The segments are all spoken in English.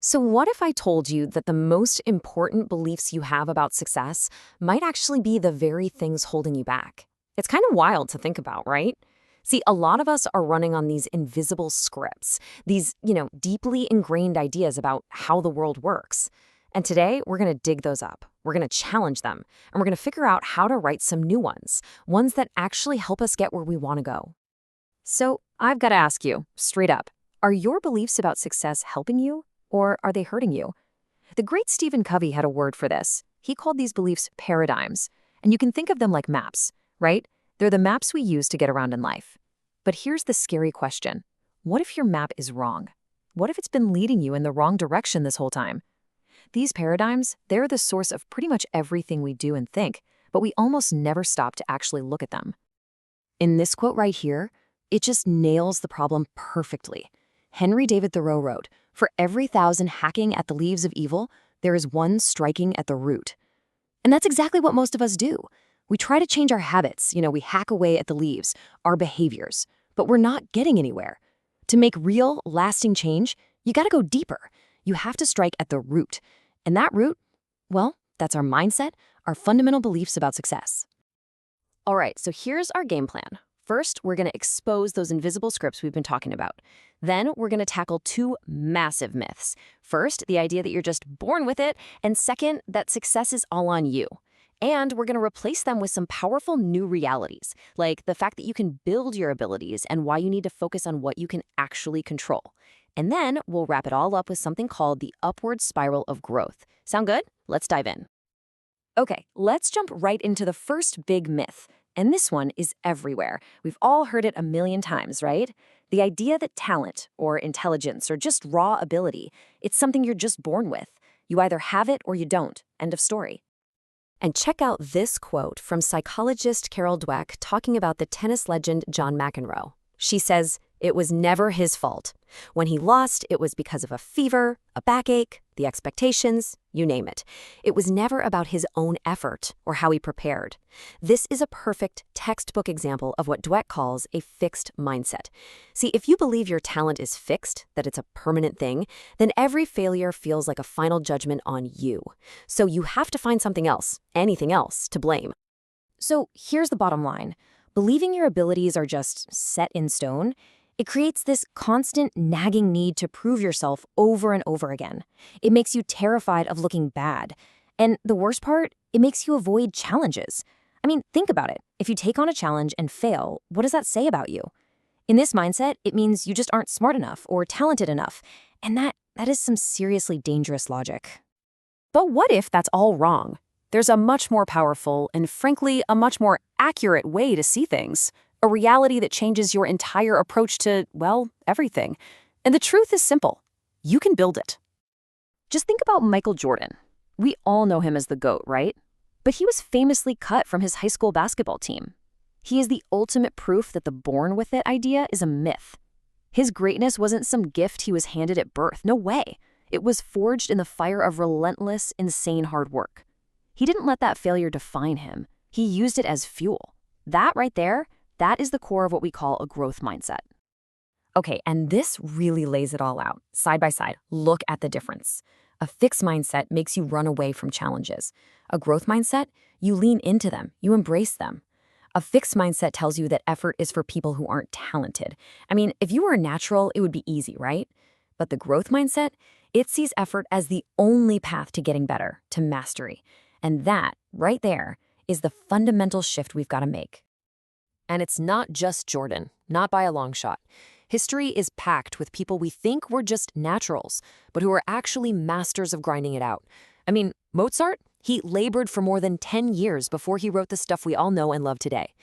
So, what if I told you that the most important beliefs you have about success might actually be the very things holding you back? It's kind of wild to think about, right? See, a lot of us are running on these invisible scripts, these, deeply ingrained ideas about how the world works. And today, we're going to dig those up. We're going to challenge them, and we're going to figure out how to write some new ones that actually help us get where we want to go. So, I've got to ask you, straight up, are your beliefs about success helping you? Or are they hurting you? The great Stephen Covey had a word for this. He called these beliefs paradigms. And you can think of them like maps, right? They're the maps we use to get around in life. But here's the scary question. What if your map is wrong? What if it's been leading you in the wrong direction this whole time? These paradigms, they're the source of pretty much everything we do and think, but we almost never stop to actually look at them. In this quote right here, it just nails the problem perfectly. Henry David Thoreau wrote, "For every 1,000 hacking at the leaves of evil, there is one striking at the root." And that's exactly what most of us do. We try to change our habits, we hack away at the leaves, our behaviors, but we're not getting anywhere. To make real, lasting change, you gotta go deeper. You have to strike at the root. And that root, well, that's our mindset, our fundamental beliefs about success. All right, so here's our game plan. First, we're going to expose those invisible scripts we've been talking about. Then, we're going to tackle two massive myths. First, the idea that you're just born with it, and second, that success is all on you. And we're going to replace them with some powerful new realities, like the fact that you can build your abilities and why you need to focus on what you can actually control. And then, we'll wrap it all up with something called the upward spiral of growth. Sound good? Let's dive in. Okay, let's jump right into the first big myth. And this one is everywhere. We've all heard it a million times, right? The idea that talent, or intelligence, or just raw ability, it's something you're just born with. You either have it or you don't. End of story. And check out this quote from psychologist Carol Dweck talking about the tennis legend John McEnroe. She says, "It was never his fault. When he lost, it was because of a fever, a backache, the expectations, you name it. It was never about his own effort or how he prepared." This is a perfect textbook example of what Dweck calls a fixed mindset. See, if you believe your talent is fixed, that it's a permanent thing, then every failure feels like a final judgment on you. So you have to find something else, anything else, to blame. So here's the bottom line. Believing your abilities are just set in stone, it creates this constant nagging need to prove yourself over and over again. It makes you terrified of looking bad. And the worst part, it makes you avoid challenges. I mean, think about it. If you take on a challenge and fail, what does that say about you? In this mindset, it means you just aren't smart enough or talented enough. And that is some seriously dangerous logic. But what if that's all wrong? There's a much more powerful and, frankly, a much more accurate way to see things. A reality that changes your entire approach to, well, everything. And the truth is simple. You can build it. Just think about Michael Jordan. We all know him as the GOAT, right? But he was famously cut from his high school basketball team. He is the ultimate proof that the born with it idea is a myth. His greatness wasn't some gift he was handed at birth. No way. It was forged in the fire of relentless, insane hard work. He didn't let that failure define him. He used it as fuel. That right there, that is the core of what we call a growth mindset. Okay, and this really lays it all out. Side by side, look at the difference. A fixed mindset makes you run away from challenges. A growth mindset, you lean into them, you embrace them. A fixed mindset tells you that effort is for people who aren't talented. I mean, if you were a natural, it would be easy, right? But the growth mindset, it sees effort as the only path to getting better, to mastery. And that, right there, is the fundamental shift we've got to make. And it's not just Jordan, not by a long shot. History is packed with people we think were just naturals, but who are actually masters of grinding it out. I mean, Mozart, he labored for more than 10 years before he wrote the stuff we all know and love today.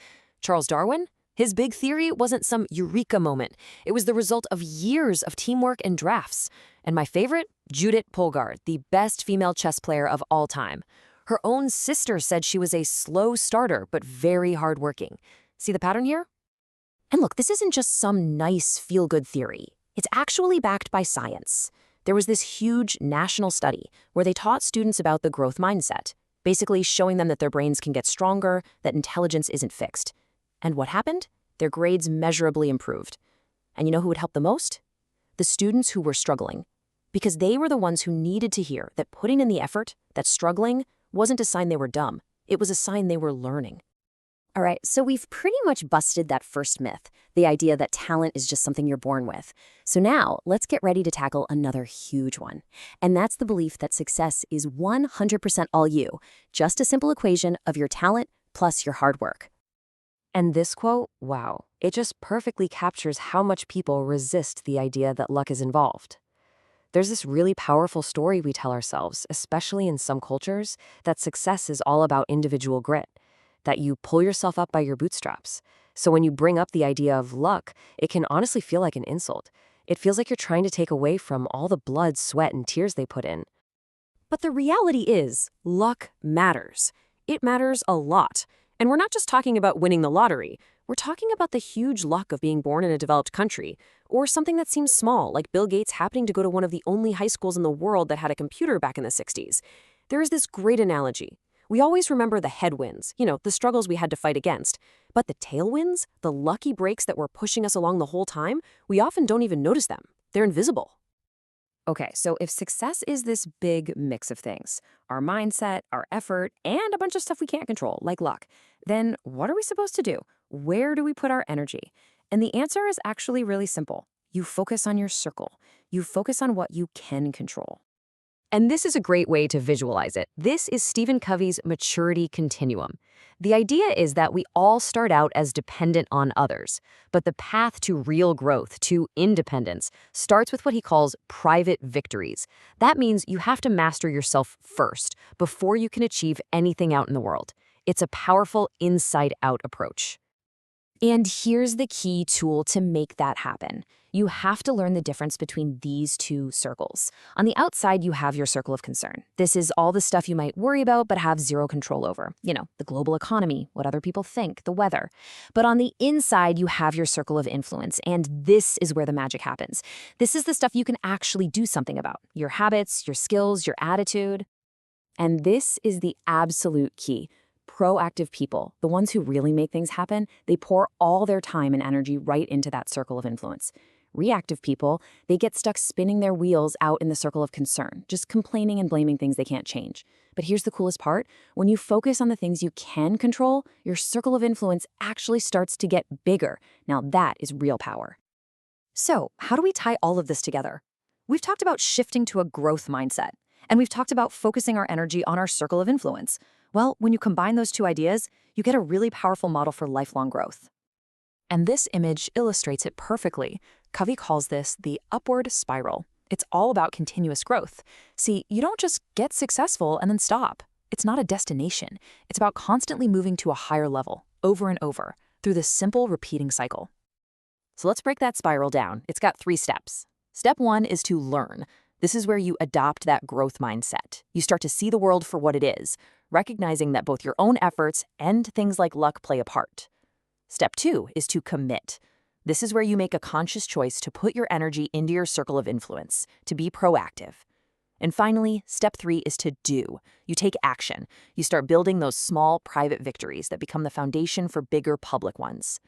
Charles Darwin, his big theory wasn't some eureka moment. It was the result of years of teamwork and drafts. And my favorite, Judith Polgár, the best female chess player of all time. Her own sister said she was a slow starter, but very hardworking. See the pattern here? And look, this isn't just some nice feel-good theory. It's actually backed by science. There was this huge national study where they taught students about the growth mindset, basically showing them that their brains can get stronger, that intelligence isn't fixed. And what happened? Their grades measurably improved. And you know who would help the most? The students who were struggling. because they were the ones who needed to hear that putting in the effort, that struggling, wasn't a sign they were dumb. It was a sign they were learning. All right, so we've pretty much busted that first myth, the idea that talent is just something you're born with. So now, let's get ready to tackle another huge one. And that's the belief that success is 100% all you, just a simple equation of your talent plus your hard work. And this quote, wow, it just perfectly captures how much people resist the idea that luck is involved. There's this really powerful story we tell ourselves, especially in some cultures, that success is all about individual grit, that you pull yourself up by your bootstraps. So when you bring up the idea of luck, it can honestly feel like an insult. It feels like you're trying to take away from all the blood, sweat, and tears they put in. But the reality is, luck matters. It matters a lot. And we're not just talking about winning the lottery. We're talking about the huge luck of being born in a developed country, or something that seems small, like Bill Gates happening to go to one of the only high schools in the world that had a computer back in the 60s. There is this great analogy. We always remember the headwinds, the struggles we had to fight against. But the tailwinds, the lucky breaks that were pushing us along the whole time, we often don't even notice them. They're invisible. Okay, so if success is this big mix of things, our mindset, our effort, and a bunch of stuff we can't control, like luck, then what are we supposed to do? Where do we put our energy? And the answer is actually really simple. You focus on your circle. You focus on what you can control. And this is a great way to visualize it. This is Stephen Covey's maturity continuum. The idea is that we all start out as dependent on others, but the path to real growth, to independence, starts with what he calls private victories. That means you have to master yourself first before you can achieve anything out in the world. It's a powerful inside-out approach. And here's the key tool to make that happen. You have to learn the difference between these two circles. On the outside, you have your circle of concern. This is all the stuff you might worry about but have zero control over. The global economy, what other people think, the weather. But on the inside, you have your circle of influence, and this is where the magic happens. This is the stuff you can actually do something about. Your habits, your skills, your attitude. And this is the absolute key. Proactive people, the ones who really make things happen, they pour all their time and energy right into that circle of influence. Reactive people, they get stuck spinning their wheels out in the circle of concern, just complaining and blaming things they can't change. But here's the coolest part. When you focus on the things you can control, your circle of influence actually starts to get bigger. Now that is real power. So, how do we tie all of this together? We've talked about shifting to a growth mindset, and we've talked about focusing our energy on our circle of influence. Well, when you combine those two ideas, you get a really powerful model for lifelong growth. And this image illustrates it perfectly. Covey calls this the upward spiral. It's all about continuous growth. See, you don't just get successful and then stop. It's not a destination. It's about constantly moving to a higher level, over and over, through this simple repeating cycle. So let's break that spiral down. It's got 3 steps. Step 1 is to learn. This is where you adopt that growth mindset. You start to see the world for what it is, recognizing that both your own efforts and things like luck play a part. Step 2 is to commit. This is where you make a conscious choice to put your energy into your circle of influence, to be proactive. And finally, step 3 is to do. You take action. You start building those small private victories that become the foundation for bigger public ones.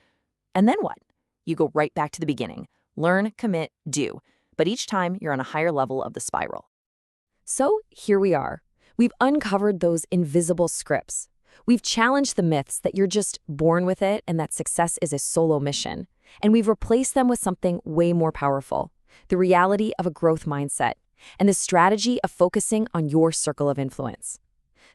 And then what? You go right back to the beginning. Learn, commit, do. But each time you're on a higher level of the spiral. So here we are. We've uncovered those invisible scripts. We've challenged the myths that you're just born with it and that success is a solo mission. And we've replaced them with something way more powerful, the reality of a growth mindset and the strategy of focusing on your circle of influence.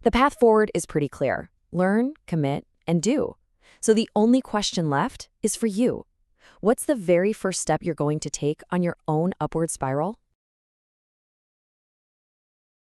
The path forward is pretty clear. Learn, commit, and do. So the only question left is for you. What's the very first step you're going to take on your own upward spiral?